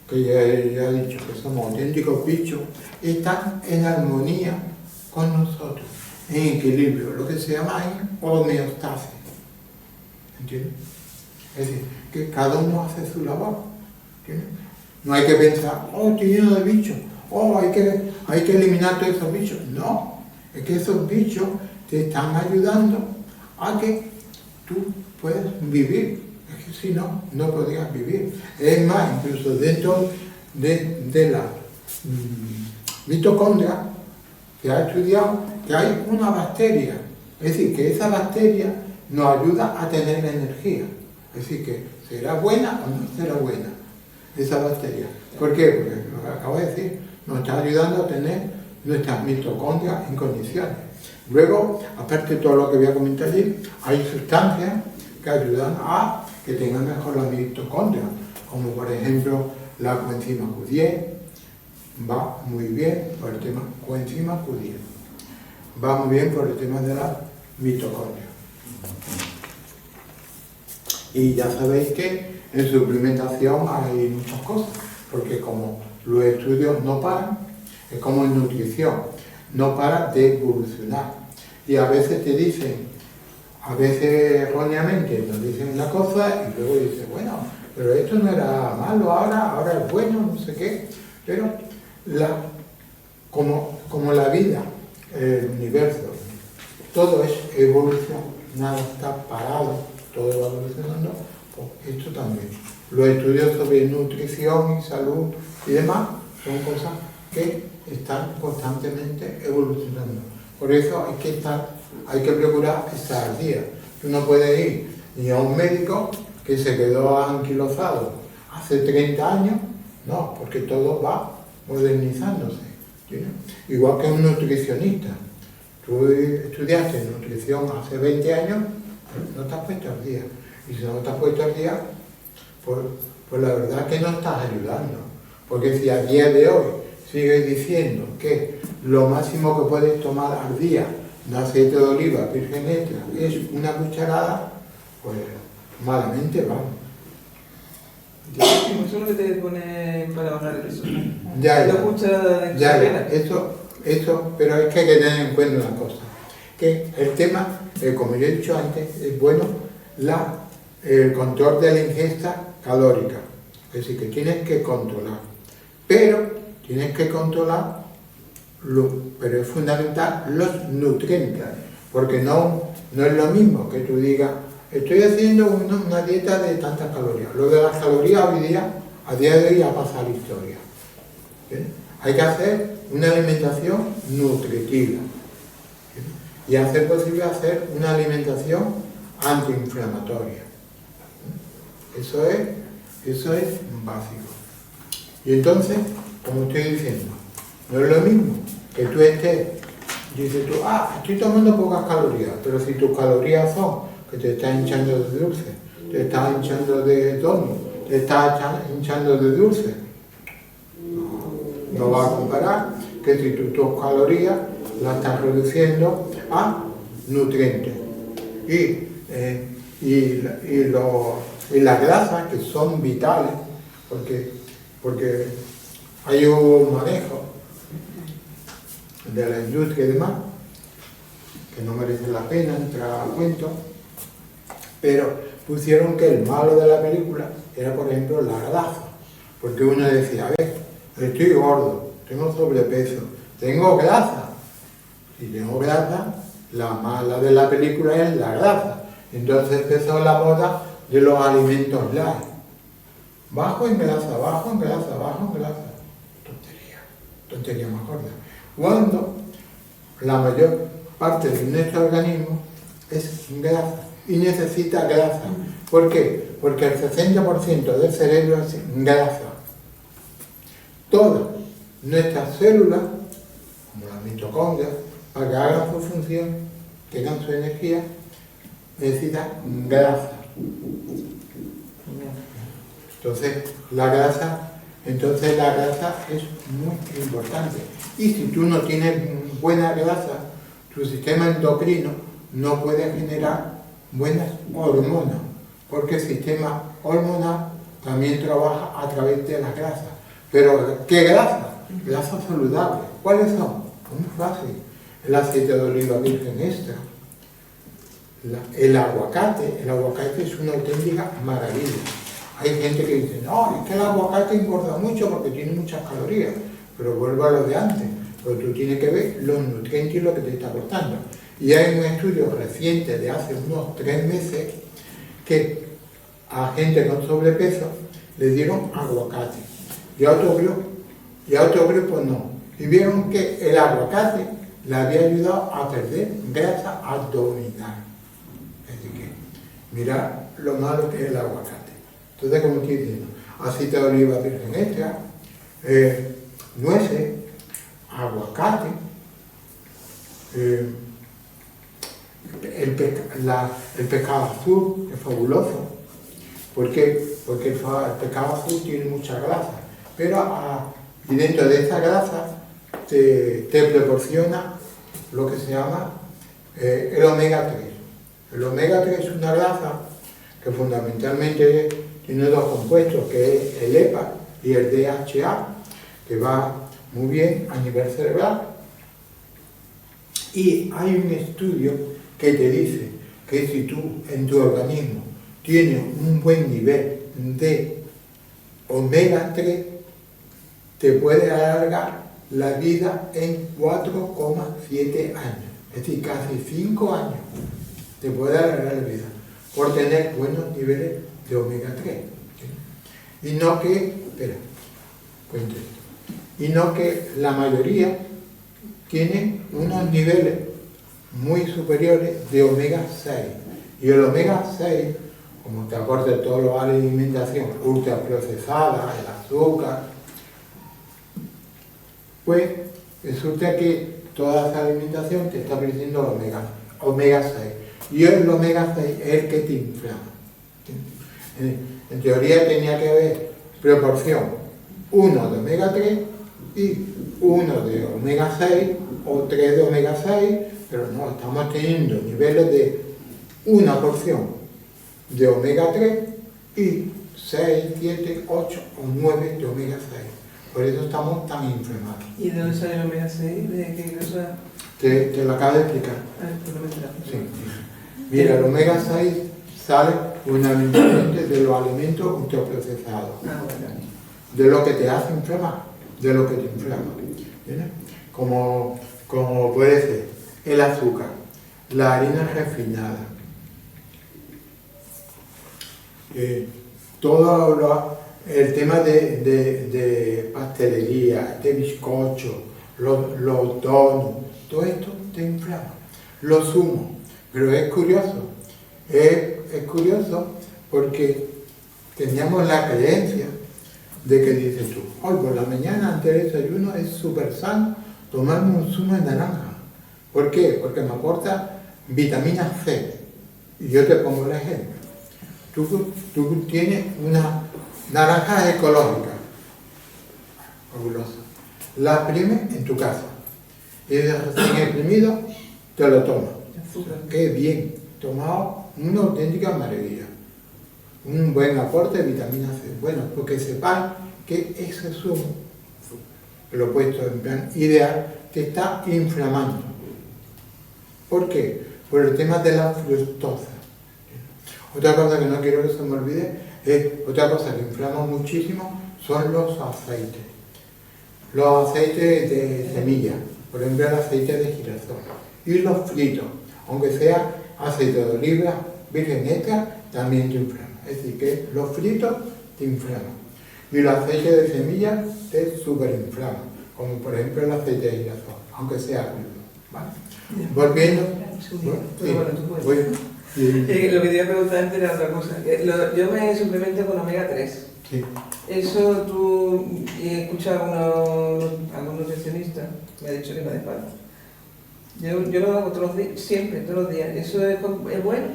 que ya he dicho que somos auténticos bichos, están en armonía con nosotros, en equilibrio, lo que se llama homeostasis. ¿Entiendes? Es decir, que cada uno hace su labor. ¿Entiendes? No hay que pensar, estoy lleno de bichos, hay que eliminar todos esos bichos. No, Es que esos bichos te están ayudando a que tú puedas vivir. Es que si no, no podrías vivir. Es más, incluso dentro de la mitocondria se ha estudiado que hay una bacteria. Es decir, que esa bacteria nos ayuda a tener energía. Es decir, que será buena o no será buena esa bacteria. ¿Por qué? Porque lo que acabo de decir, nos está ayudando a tener nuestras mitocondrias en condiciones. Luego, aparte de todo lo que voy a comentar allí, hay sustancias que ayudan a que tengan mejor la mitocondria, como por ejemplo la coenzima Q10, va muy bien por el tema coenzima Q10, va muy bien por el tema de la mitocondria. Y ya sabéis que en suplementación hay muchas cosas, porque como los estudios no paran, es como en nutrición, no para de evolucionar. Y a veces te dicen, a veces erróneamente nos dicen una cosa y luego dicen, bueno, pero esto no era malo ahora es bueno, no sé qué. Pero como la vida, el universo, todo es evolución, nada está parado, todo va evolucionando, pues esto también. Los estudios sobre nutrición y salud y demás son cosas que están constantemente evolucionando. Por eso hay que procurar estar al día. Tú no puedes ir ni a un médico que se quedó anquilosado hace 30 años, no, porque todo va modernizándose. ¿Sí? Igual que un nutricionista. Tú estudiaste nutrición hace 20 años, no te has puesto al día. Y si no te has puesto al día, pues la verdad que no estás ayudando. Porque si a día de hoy sigues diciendo que lo máximo que puedes tomar al día de aceite de oliva virgen extra es una cucharada, pues malamente vamos. Eso es lo que te pone para bajar el peso. Ya, Una cucharada de ya, eso, pero es que hay que tener en cuenta una cosa, que el tema, como yo he dicho antes, es bueno el control de la ingesta calórica, es decir, que tienes que controlar, pero tienes que controlar, pero es fundamental, los nutrientes, porque no es lo mismo que tú digas, estoy haciendo una dieta de tantas calorías. Lo de las calorías hoy día, a día de hoy ya pasa a la historia. ¿Sí? Hay que hacer una alimentación nutritiva. ¿Sí? Y hacer posible hacer una alimentación antiinflamatoria. ¿Sí? Eso es básico. Y entonces, como estoy diciendo, no es lo mismo que tú dices tú, estoy tomando pocas calorías, pero si tus calorías son que te estás hinchando de dulce, te estás hinchando de donut, te estás hinchando de dulce, no vas a comparar que si tus calorías las estás reduciendo a nutrientes. Y las grasas, que son vitales, porque hay un manejo de la industria y demás, que no merece la pena entrar a cuento, pero pusieron que el malo de la película era, por ejemplo, la grasa, porque uno decía, a ver, estoy gordo, tengo sobrepeso, tengo grasa. Si tengo grasa, la mala de la película es la grasa. Entonces empezó la moda de los alimentos light. Bajo en grasa, bajo en grasa, bajo en grasa. Tontería más gorda. Cuando la mayor parte de nuestro organismo es grasa y necesita grasa. ¿Por qué? Porque el 60% del cerebro es grasa. Todas nuestras células, como las mitocondrias, para que hagan su función, tengan su energía, necesitan grasa. Entonces la grasa es muy importante. Y si tú no tienes buena grasa, tu sistema endocrino no puede generar buenas hormonas, porque el sistema hormonal también trabaja a través de las grasas. Pero, ¿qué grasa? Grasas saludables. ¿Cuáles son? Muy fácil. El aceite de oliva virgen extra. El aguacate es una auténtica maravilla. Hay gente que dice, no, es que el aguacate engorda mucho porque tiene muchas calorías. Pero vuelvo a lo de antes. Pero tú tienes que ver los nutrientes y lo que te está aportando. Y hay un estudio reciente de hace unos 3 meses que a gente con sobrepeso le dieron aguacate y a otro grupo no. Y vieron que el aguacate le había ayudado a perder grasa abdominal. Así que, mira lo malo que es el aguacate. Entonces, como estoy diciendo, aceite de oliva virgen extra, nueces, aguacate, el pescado azul es fabuloso. ¿Por qué? Porque el pescado azul tiene mucha grasa, pero y dentro de esa grasa te proporciona lo que se llama el omega 3. El omega 3 es una grasa que fundamentalmente tiene 2 compuestos, que es el EPA y el DHA, que va muy bien a nivel cerebral. Y hay un estudio que te dice que si tú en tu organismo tienes un buen nivel de omega 3, te puede alargar la vida en 4,7 años. Es decir, casi 5 años te puede alargar la vida por tener buenos niveles de omega 3. ¿Sí? Y no que, cuento esto, y no que la mayoría tiene unos niveles muy superiores de omega 6. Y el omega 6, como te aporta toda la alimentación ultraprocesada, el azúcar, pues resulta que toda esa alimentación te está produciendo omega 6. Y el omega 6 es el que te inflama. En teoría tenía que haber proporción 1 de omega 3 y 1 de omega 6 o 3 de omega 6, pero no, estamos teniendo niveles de una porción de omega 3 y 6, 7, 8 o 9 de omega 6. Por eso estamos tan inflamados. ¿Y de dónde sale el omega 6? ¿De qué cosa? Te lo acabo de explicar. Sí. Mira, el omega 6 sale fundamentalmente de los alimentos ultraprocesados. De lo que te hace inflamar, de lo que te inflama. ¿Entiendes? Como puede ser el azúcar, la harina refinada, todo el tema de pastelería, de bizcocho, los donuts, todo esto te inflama. Los zumos, pero es curioso porque teníamos la creencia de que dices tú, hoy por la mañana antes del desayuno es súper sano tomarme un zumo de naranja. ¿Por qué? Porque me aporta vitamina C. Y yo te pongo el ejemplo. Tú tienes una naranja ecológica, fabulosa. La exprimes en tu casa. Y de recién exprimido te lo tomas. Qué bien, tomado una auténtica maravilla. Un buen aporte de vitamina C. Bueno, porque sepan que ese zumo, que lo he puesto en plan ideal, te está inflamando. ¿Por qué? Por el tema de la fructosa. Otra cosa que no quiero que se me olvide, otra cosa que inflama muchísimo son los aceites. Los aceites de semilla, por ejemplo el aceite de girasol. Y los fritos, aunque sea aceite de oliva virgen extra, también te inflama. Es decir, que los fritos te inflaman. Y los aceites de semilla te superinflaman, como por ejemplo el aceite de girasol, aunque sea crudo. ¿Vale? Volviendo. Lo que te iba a preguntar antes era otra cosa. Yo me suplemento con omega 3. Sí. Eso tú he escuchado a algún nutricionista me ha dicho que no hace falta. Yo lo hago todos los días, siempre, todos los días. ¿Eso es bueno?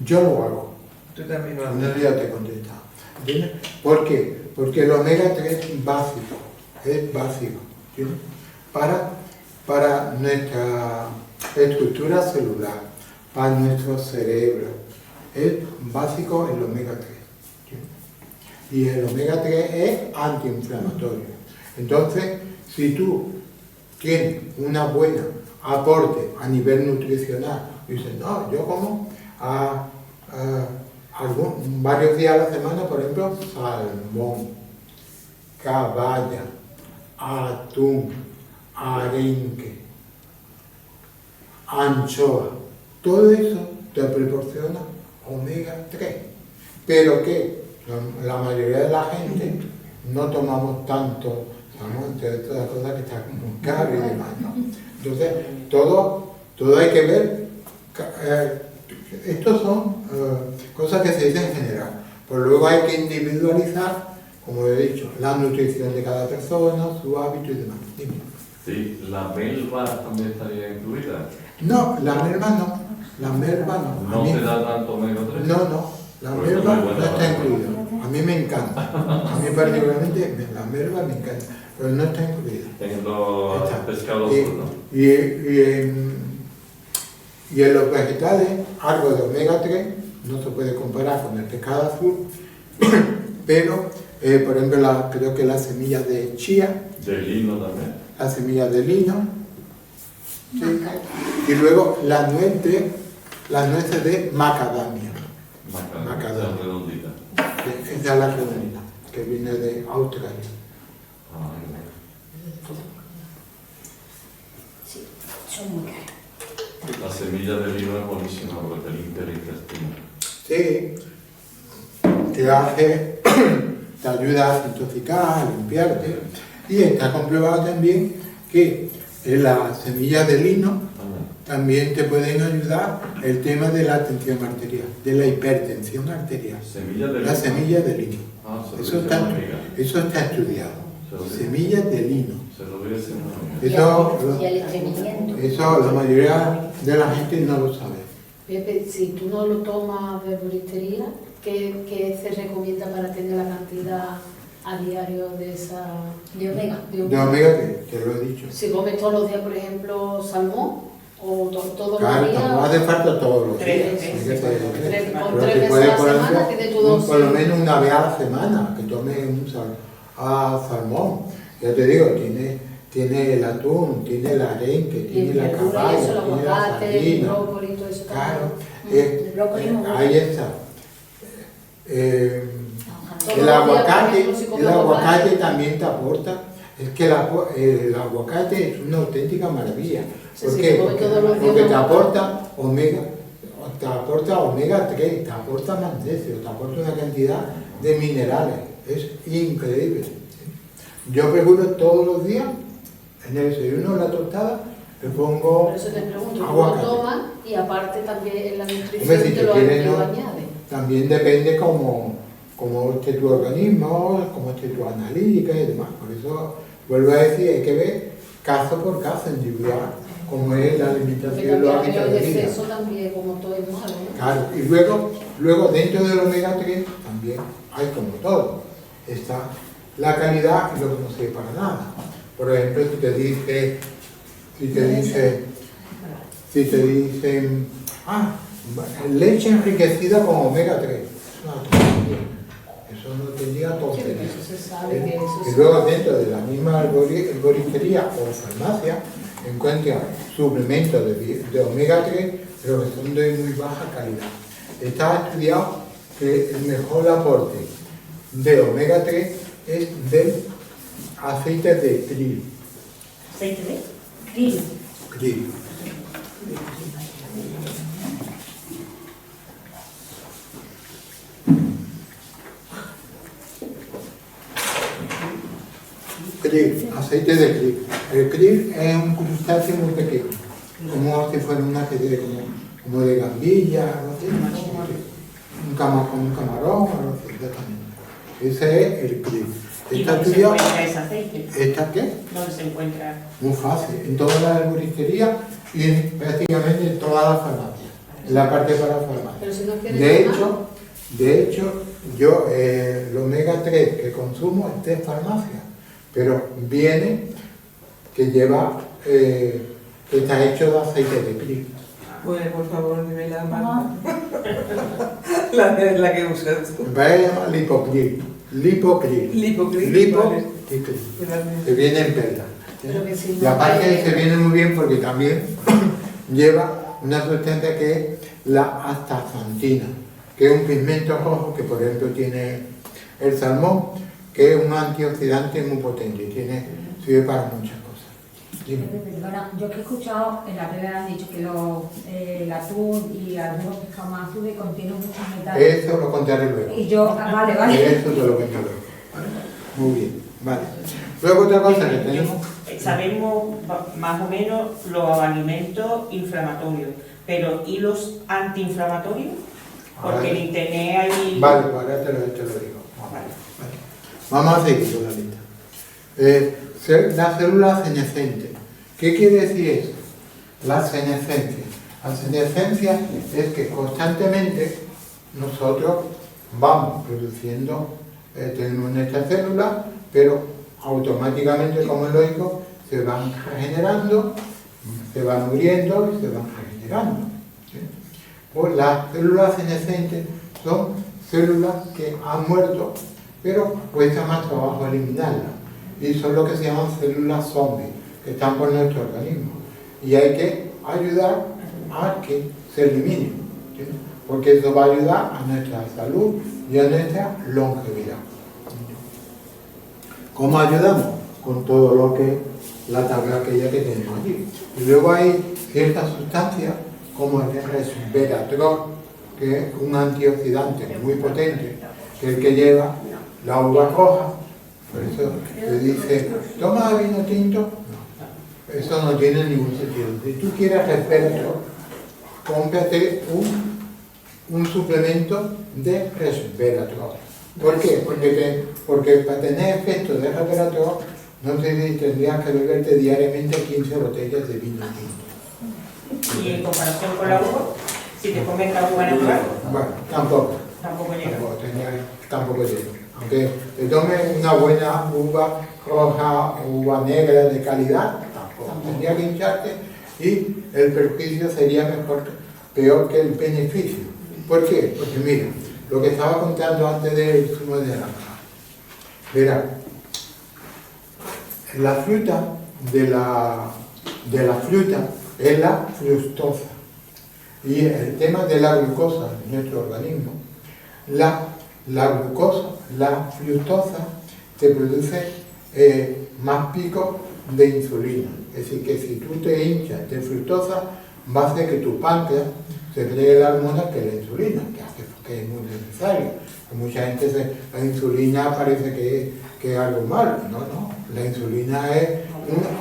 Yo lo hago. Tú también lo haces. No, ya te he contestado. ¿Entiendes? ¿Por qué? Porque el omega 3 es básico. ¿Entiendes? Para nuestra estructura celular, para nuestro cerebro. Es básico el omega 3. ¿Entiendes? Y el omega 3 es antiinflamatorio. Entonces, si tú tienes una buena aporte a nivel nutricional, dices, no, yo como varios días a la semana, por ejemplo, salmón, caballa, atún, arenque, anchoa, todo eso te proporciona omega 3, pero que la mayoría de la gente no tomamos tanto, ¿no? Entre todas las cosas que está muy caro y demás, ¿no? Entonces, todo hay que ver, estos son cosas que se dicen en general, pero luego hay que individualizar, como he dicho, la nutrición de cada persona, su hábito y demás. Dime. Sí, ¿la melva también estaría incluida? No, la melva no. La melva no. ¿No se da tanto omega 3? No, la Pues melva muy buena no está base. incluida. A mí me encanta. A mí particularmente la melva me encanta, pero no está incluida. En los Está. pescados Y, azul, ¿no? y en los vegetales, algo de omega 3 no se puede comparar con el pescado azul, pero, por ejemplo, creo que las semillas de chía, De lino también. las semillas de lino, sí, y luego las nueces de macadamia. Macadamia. Esa redondita. Esa es la redonda, que viene de Australia. Ah, Sí, son muy caros. la semilla de lino es buenísima porque te limpia el intestino. Sí, te ayuda a desintoxicar, a limpiarte. Y está comprobado también que las semillas de lino también te pueden ayudar el tema de la tensión arterial, de la hipertensión arterial. Semilla de lino. Las semillas de lino. Ah, se lo Eso dice una amiga. está estudiado. Se lo dice. Semillas de lino. Se lo voy a decir una amiga. Y el estreñimiento. Eso la mayoría de la gente no lo sabe. Pepe, si tú no lo tomas de herboristería, ¿qué se recomienda para tener la cantidad a diario de esa De omega. De omega, que te lo he dicho. Si comes todos los días, por ejemplo, salmón, o todos Claro, los días, no hace falta todos los Tres días. veces. Hay que hacer tres. con Pero 3 si veces puede, a la por semana, ejemplo, tiene tu dosis. por lo menos una vez a la semana, que tome un salmón. Ya te digo, tiene el atún, el arenque, y tiene la verdura y caballa, eso, el tiene la aguacate, el sardina. brócoli, todo eso Claro, también. El brócoli es muy bueno. ahí está. Todos El los días, por aguacate, ejemplo, si comes el aguacate aguacate. también te aporta. Es que el aguacate es una auténtica maravilla. Sí, ¿Por sí, qué? que come todos los días Porque te aguacate. aporta omega 3, te aporta magnesio, te aporta una cantidad de minerales. Es increíble. Yo procuro todos los días, en el desayuno, en la tostada, le pongo Por eso te pregunto, ¿tú lo aguacate. tomas? Y aparte también en la Hombre, nutrición si te te lo quieres, ¿no? añades. También depende cómo esté tu organismo, cómo esté tu analítica y demás. Por eso, vuelvo a decir, hay que ver caso por caso individual, cómo es la Porque alimentación, los también hábitos el de vida. exceso también, como todo es malo, ¿no? Claro, y luego dentro del omega 3 también hay como todo. Está la calidad y lo que no sirve para nada. Por ejemplo, si te dicen, leche enriquecida con omega 3. Es una tontería. Eso no tendría Sí, tontería. porque eso se sabe que eso Y se- luego dentro de la misma herboristería o farmacia encuentran suplementos de omega 3, pero que son de muy baja calidad. Está estudiado que el mejor aporte de omega 3 es del aceite de krill. ¿Aceite de? Krill. Krill. Krill, aceite de krill. El krill es un crustáceo muy pequeño, como si fuera una especie de, como de gambilla, algo así, como un camarón, algo así, exactamente. Ese es el krill. ¿Y Está dónde se estudiado. encuentra ese aceite? ¿Esta qué? ¿Dónde se encuentra? Muy fácil, en todas las herboristerías y prácticamente en todas las farmacias, en la parte para farmacia. Pero si no quieres De hecho, yo el omega 3 que consumo es de farmacia, pero viene que lleva, que está hecho de aceite de krill. Pues por favor, dime la marca. la que usas tú. Se llama lipocril. Lipocril. Lipocril, Lipo vale. y krill. Realmente. Que viene en perla. Pero que si Y no aparte hay- se viene muy bien porque también lleva una sustancia que es la astaxantina, que es un pigmento rojo que por ejemplo tiene el salmón, que es un antioxidante muy potente y sirve para muchas cosas. Dime. Perdona, yo que he escuchado, en la tele han dicho que el atún y algunos pescados más azules contienen muchos metales. Eso lo contaré luego. Y yo, vale. Eso te lo cuento luego. ¿Vale? Muy bien, vale. Luego otra cosa que tenemos. Sabemos más o menos los alimentos inflamatorios, pero ¿y los antiinflamatorios? Porque en internet hay... Vale, pues ahora te lo digo. Vale. Vamos a seguir con la lista. La célula senescente. ¿Qué quiere decir eso? La senescencia. La senescencia es que constantemente nosotros vamos produciendo, tenemos nuestras células, pero automáticamente, como es lógico, se van regenerando, se van muriendo y se van regenerando. ¿Sí? Pues las células senescentes son células que han muerto, pero cuesta más trabajo eliminarlas. Y son lo que se llaman células zombies, que están por nuestro organismo. Y hay que ayudar a que se eliminen, ¿sí? Porque eso va a ayudar a nuestra salud y a nuestra longevidad. ¿Cómo ayudamos? Con todo lo que la tabla aquella que tenemos allí. Y luego hay ciertas sustancias como el resveratrol, que es un antioxidante muy potente, que es el que lleva la uva roja. Por eso le dice, toma vino tinto. No, eso no tiene ningún sentido. Si tú quieres resveratrol, cómprate un suplemento de resveratrol. ¿Por qué? Porque para tener efecto de resveratrol no tendrías que beberte diariamente 15 botellas de vino tinto. Y en comparación con la uva, si te comes la uva natural, Bueno, tampoco. tampoco llega. Tampoco llega. Aunque te tomes una buena uva roja, uva negra de calidad, tampoco. Tendría que hincharte y el perjuicio sería peor que el beneficio. ¿Por qué? Porque mira, lo que estaba contando antes del zumo de naranja. Verá, la fruta de la fruta es la fructosa. Y el tema de la glucosa en nuestro organismo, la glucosa, la fructosa, te produce más picos de insulina. Es decir, que si tú te hinchas de fructosa, va a hacer que tu páncreas segregue la hormona que es la insulina, que es muy necesario. Mucha gente la insulina parece que es algo malo. No, la insulina es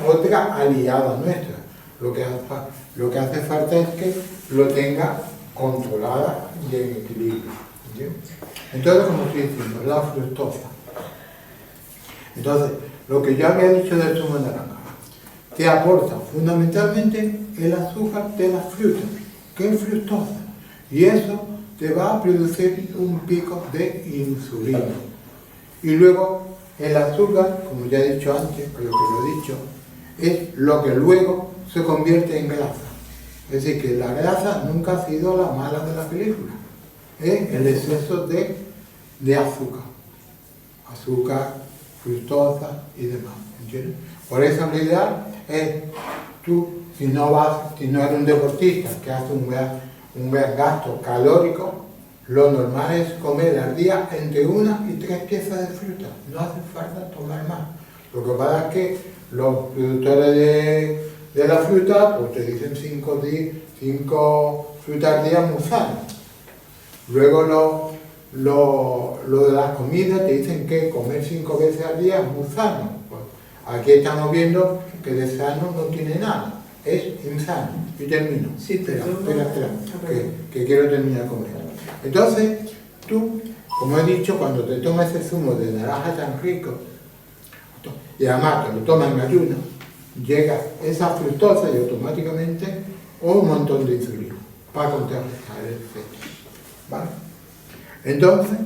otra aliada nuestra. Lo que hace falta es que lo tenga controlada y en equilibrio. ¿Sí? Entonces, como estoy diciendo, la fructosa. Entonces, lo que yo había dicho del zumo de naranja, te aporta fundamentalmente el azúcar de la fruta, que es fructosa. Y eso te va a producir un pico de insulina. Y luego, el azúcar, como ya he dicho antes, pero que lo he dicho, es lo que luego se convierte en grasa. Es decir, que la grasa nunca ha sido la mala de la película. Es el exceso de azúcar. Azúcar, fructosa y demás. ¿Entiendes? Por eso en realidad tú, si no eres un deportista que hace un gran gasto calórico, lo normal es comer al día entre 1 y 3 piezas de fruta. No hace falta tomar más. Lo que pasa es que los productores de la fruta, pues te dicen 5 frutas al día muy sanas. Luego lo de las comidas te dicen que comer 5 veces al día es muy sano. Pues aquí estamos viendo que de sano no tiene nada, es insano. Y termino. Sí, espera, que quiero terminar con esto. Entonces, tú, como he dicho, cuando te tomas ese zumo de naranja tan rico, y además te lo tomas en ayuno, llega esa fructosa y automáticamente un montón de insulina para contrarrestar el efecto. ¿Vale? Entonces,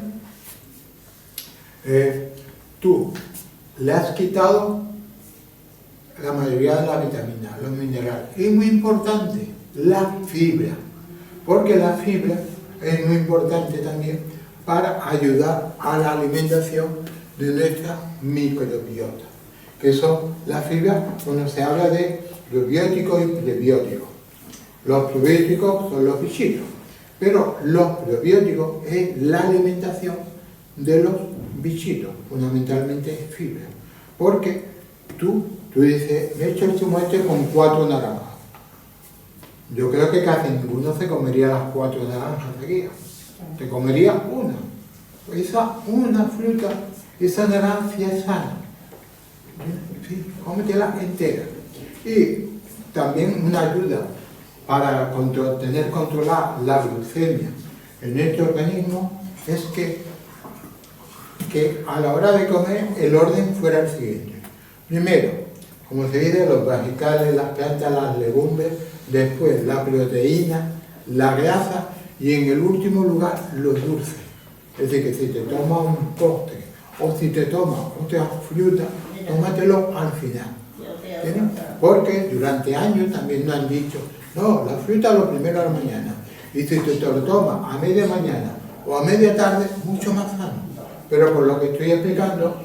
tú le has quitado la mayoría de las vitaminas, los minerales. Y muy importante, la fibra, porque la fibra es muy importante también para ayudar a la alimentación de nuestra microbiota, que son las fibras cuando se habla de probióticos y prebióticos. Los probióticos son los bichitos, pero los probióticos es la alimentación de los bichitos, fundamentalmente fibra, porque tú tú dices, me he hecho el zumo este con 4 naranjas. Yo creo que casi ninguno se comería las 4 naranjas seguidas. Te comería una. Esa una fruta, esa naranja es sana. Sí, cómetela entera. Y también una ayuda para tener controlada la glucemia en nuestro organismo es que a la hora de comer el orden fuera el siguiente. Primero, como se dice, los vegetales, las plantas, las legumbres, después la proteína, la grasa y en el último lugar los dulces. Es decir, que si te tomas un postre o si te tomas otra fruta, tómatelo al final. ¿Entiendes? Porque durante años también nos han dicho, no, la fruta lo primero a la mañana. Y si te lo tomas a media mañana o a media tarde, mucho más sano. Pero por lo que estoy explicando,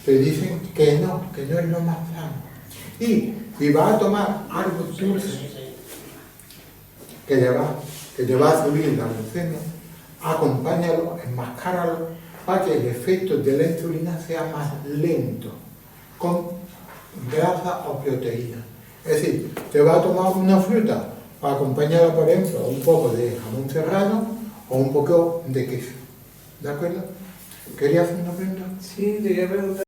te dicen que no es lo más sano. Y si vas a tomar algo dulce que te va a subir la glucemia, acompáñalo, enmascáralo, para que el efecto de la insulina sea más lento, con grasa o proteína. Es decir, te vas a tomar una fruta para acompañarla, por ejemplo, un poco de jamón serrano o un poco de queso. ¿De acuerdo? ¿Querías hacer una pregunta? Sí, te quería preguntar.